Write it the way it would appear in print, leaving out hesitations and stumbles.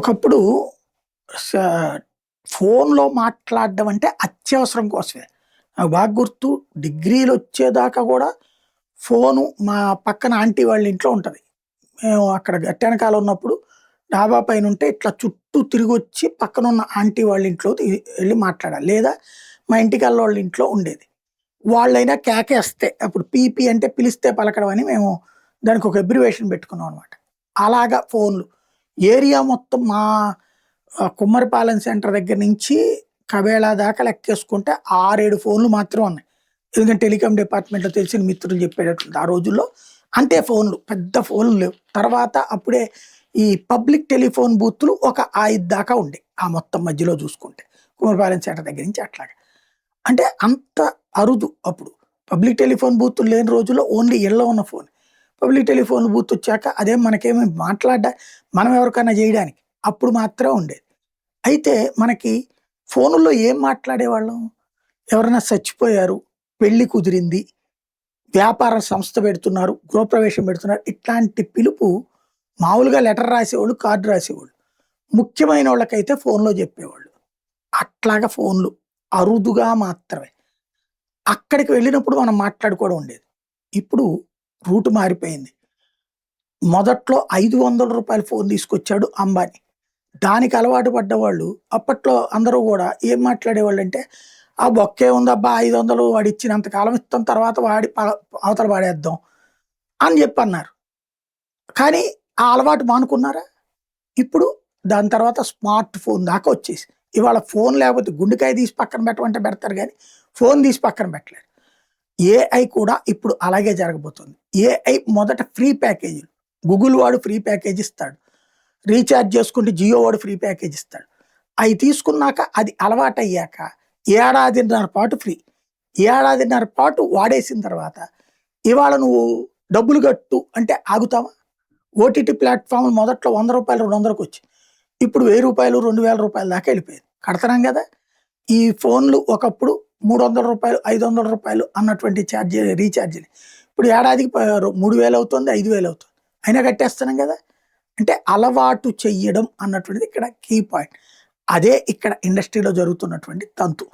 ఒకప్పుడు స ఫోన్‌లో మాట్లాడడం అంటే అత్యవసరం కోసమే. నాకు బాగా గుర్తు డిగ్రీలొచ్చేదాకా గూడా ఫోను మా పక్కన ఆంటీ వాళ్ళ ఇంట్లో ఉంటది. మేము అక్కడ గట్టెనకాల ఉన్నప్పుడు డాబా పైనుంటే ఇట్లా చుట్టూ తిరిగొచ్చి పక్కనున్న ఆంటీ వాళ్ళ ఇంట్లో ఎళ్లి మాట్లాడాలి. లేదా మా ఇంటికల్లోళ్ళ ఇంట్లో ఉండేది. వాళ్ళైనా కేకేస్తే అప్పుడు పీపీ అంటే పిలిస్తే పలకడం అని మేము దానికొక అబ్రివేషన్ పెట్టుకున్నాం అనమాట. అలాగా ఫోన్‌లు. ఏరియా మొత్తం మా కుమ్మరిపాలెం సెంటర్ దగ్గర నుంచి కబేళా దాకా లెక్కేసుకుంటే 6, 7 ఫోన్‌లు మాత్రమే ఉన్నాయి. ఎందుకంటే టెలికాం డిపార్ట్‌మెంట్‌లో తెలిసిన మిత్రులు చెప్పేటట్టుంది. ఆ రోజుల్లో అంతే ఫోన్‌లు. పెద్ద ఫోన్‌లు లేవు. తర్వాత అప్పుడే ఈ పబ్లిక్ టెలిఫోన్ బూత్‌లు ఒక 5 దాకా ఉండేయి. ఆ మొత్తం మధ్యలో చూసుకుంటే. కుమ్మరిపాలెం సెంటర్ దగ్గర నుంచి అట్లాగా. అంటే అంత అరుదు అప్పుడు. పబ్లిక్ టెలిఫోన్ బూతులు లేని రోజుల్లో ఓన్లీ ఇళ్ళలో ఉన్న ఫోన్. పబ్లిక్ టెలిఫోన్ బూత్ వచ్చాక అదేం మనకేమి మనం ఎవరికైనా జేయడానికి. అప్పుడు మాత్రమే ఉండేది. అయితే మనకి ఫోనుల్లో ఏం మాట్లాడేవాళ్ళం? ఎవరైనా సచ్చిపోయారు, పెళ్లి కుదిరింది, వ్యాపార సంస్థ పెడుతున్నారు, గృహప్రవేశం పెడుతున్నారు. ఇట్లాంటి పిలుపు మామూలుగా లెటర్ రాసేవాళ్ళు, కార్డ్ రాసేవాళ్ళు. ముఖ్యమైనోళ్ళకైతే ఫోన్‌లో జెప్పేవాళ్ళు. అట్లాగా ఫోన్‌లు అరుదుగా మాత్రమే. అక్కడికి వెళ్ళినప్పుడు మనం మాట్లాడుకోవడం ఉండేది. ఇప్పుడు రూట్ మారిపోయింది. మొదట్లో రూ. 500 ఫోన్ తీసుకొచ్చాడు అంబానీ. దానికి అలవాటు పడ్డవాళ్ళు అప్పట్లో అందరూ గూడా ఏం మాట్లాడేవాళ్ళంటే, "ఆ బొక్కేముందబ్బా 500 వాడిచ్చినంత కాలం ఇస్తాం తర్వాత వాడి అవతల పడేద్దాం" అని జెప్పన్నారు. కానీ ఆ అలవాటు మానుకున్నారా? ఇప్పుడు దాని తర్వాత స్మార్ట్ ఫోన్ దాకా వచ్చేసింది. ఇవాళ ఫోన్ లేకపోతే గుండెకాయ తీసి పక్కన పెట్టమంటే పెడతారు గానీ, ఫోన్ తీసి పక్కన పెట్టలేరు. ఏఐ కూడా ఇప్పుడు అలాగే జరగబోతుంది. ఏఐ మొదట ఫ్రీ ప్యాకేజీలు. గూగుల్ వాడు ఫ్రీ ప్యాకేజ్ ఇస్తాడు. రీచార్జ్ చేసుకుంటే జియో వాడు ఫ్రీ ప్యాకేజ్ ఇస్తాడు. అయి తీసుకున్నాక అది అలవాటయ్యాక ఏడాదిన్నర పాటు ఫ్రీ. ఏడాదిన్నర పాటు వాడేసిన తర్వాత ఇవాళ నువ్వు డబ్బులు కట్టు అంటే ఆగుతావా? ఓటీటీ ప్లాట్‌ఫార్మ్‌లు మొదట్లో రూ. 100, 200కొచ్చాయి. ఇప్పుడు రూ. 1000, రూ. 2000 దాకా వెళ్ళిపోయింది. కడతన్నాం గదా! ఈ ఫోన్‌లు ఒకప్పుడు రూ. 300, రూ. 500 అన్నటువంటి రీచార్జ్‌లు. ఇప్పుడు ఏడాదికి 3000 అవుతుంది, 5000 అవుతుంది. అయినా కట్టేస్తున్నాం గదా! అంటే అలవాటు చెయ్యడం అన్నటువంటిది ఇక్కడ కీ పాయింట్. అదే ఇక్కడ ఇండస్ట్రీలో జరుగుతున్నటువంటి తంతు.